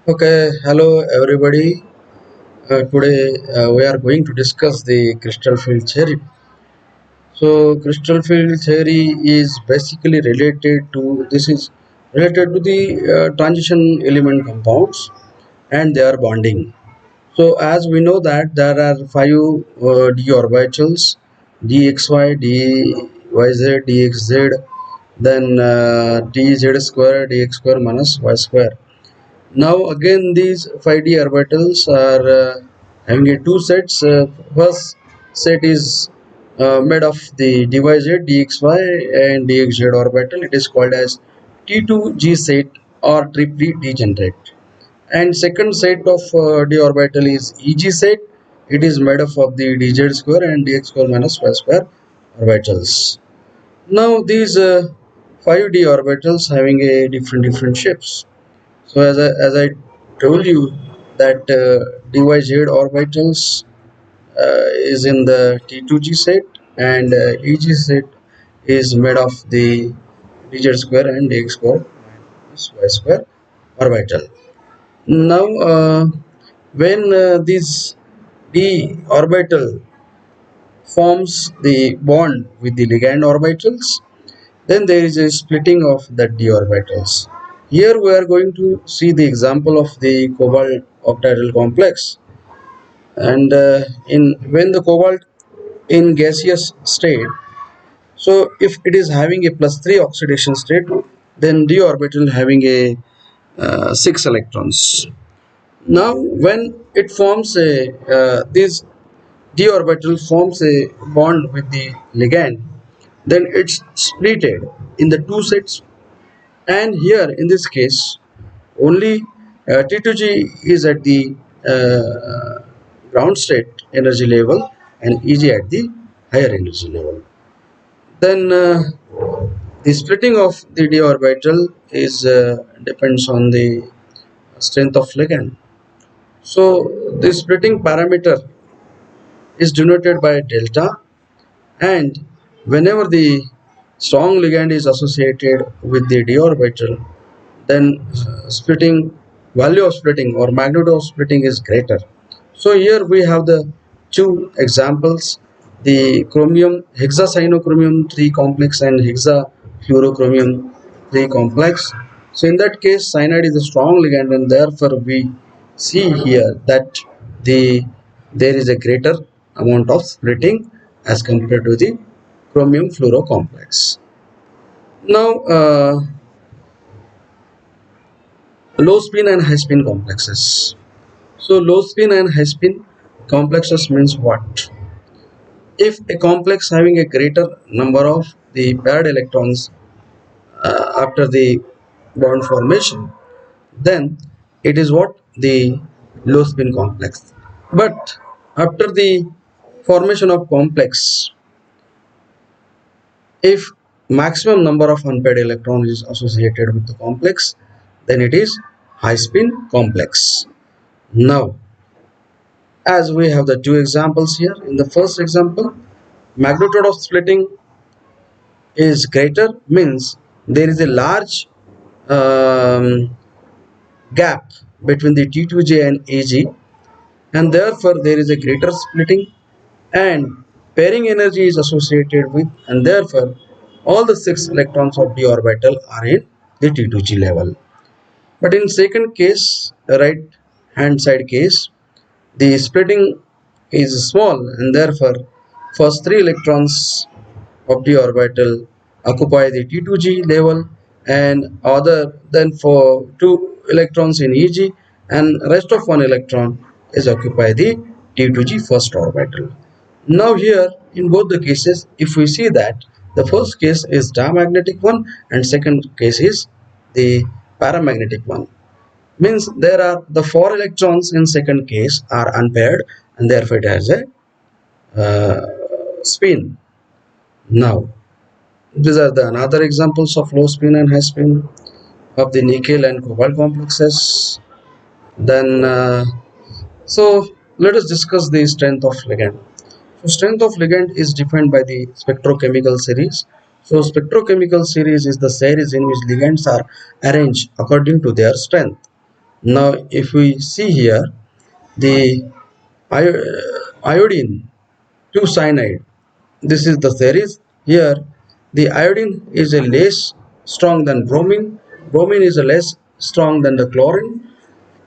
Okay, hello everybody. Today we are going to discuss the crystal field theory. So, crystal field theory is basically related to the transition element compounds and their bonding. So, as we know that there are five d orbitals: dxy, dyz, dxz, then dz square, dx square minus y square. Now again these 5D orbitals are having a two sets. First set is made of the dYz, dxy and dxz orbital. It is called as T2G set or triply degenerate. And second set of d orbital is EG set. It is made up of the dz square and dx square minus y square orbitals. Now these 5D orbitals having a different shapes. So as I told you that DYZ orbitals is in the T2G set and EG set is made of the dz square and dx square minus y square orbital. Now when this d orbital forms the bond with the ligand orbitals, then there is a splitting of the d orbitals. Here we are going to see the example of the cobalt octahedral complex, and in when the cobalt in gaseous state, so if it is having a plus 3 oxidation state, then d orbital having a 6 electrons. Now when it forms a this d orbital forms a bond with the ligand, then it's splitted in the two sets. And here in this case only T2G is at the ground state energy level and EG at the higher energy level. Then the splitting of the d orbital is depends on the strength of ligand. So the splitting parameter is denoted by delta, and whenever the strong ligand is associated with the d orbital, then splitting value of splitting or magnitude of splitting is greater. So here we have the two examples: the chromium hexacyanochromium 3 complex and hexafluorochromium 3 complex. So in that case cyanide is a strong ligand, and therefore we see here that the there is a greater amount of splitting as compared to the chromium fluoro complex. Now low spin and high spin complexes. So low spin and high spin complexes means what? If a complex having a greater number of the paired electrons after the bond formation, then it is what the low spin complex. But after the formation of complex, if maximum number of unpaired electrons is associated with the complex, then it is high spin complex. Now as we have the two examples here, in the first example magnitude of splitting is greater, means there is a large um, gap between the T2J and AG, and therefore there is a greater splitting, and pairing energy is associated with, and therefore all the 6 electrons of d orbital are in the T2G level. But in second case, the right hand side case, the splitting is small, and therefore first 3 electrons of the orbital occupy the T2G level, and other than for 2 electrons in EG, and rest of 1 electron is occupy the T2G first orbital. Now here in both the cases, if we see that the first case is diamagnetic one and second case is the paramagnetic one, means there are the 4 electrons in second case are unpaired, and therefore it has a spin. Now these are the another examples of low spin and high spin of the nickel and cobalt complexes. Then so let us discuss the strength of ligand. So strength of ligand is defined by the spectrochemical series. So spectrochemical series is the series in which ligands are arranged according to their strength. Now, if we see here the iodine 2 cyanide, this is the series. Here, the iodine is a less strong than bromine. Bromine is a less strong than the chlorine,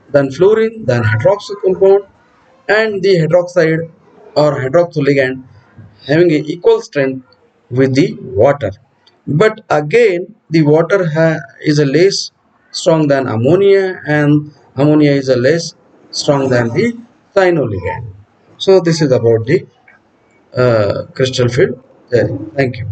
than fluorine, than hydroxyl compound, and the hydroxide or hydroxyl ligand having a equal strength with the water. But again, the water is a less strong than ammonia, and ammonia is a less strong than the cyanoligand. So this is about the crystal field theory. Thank you.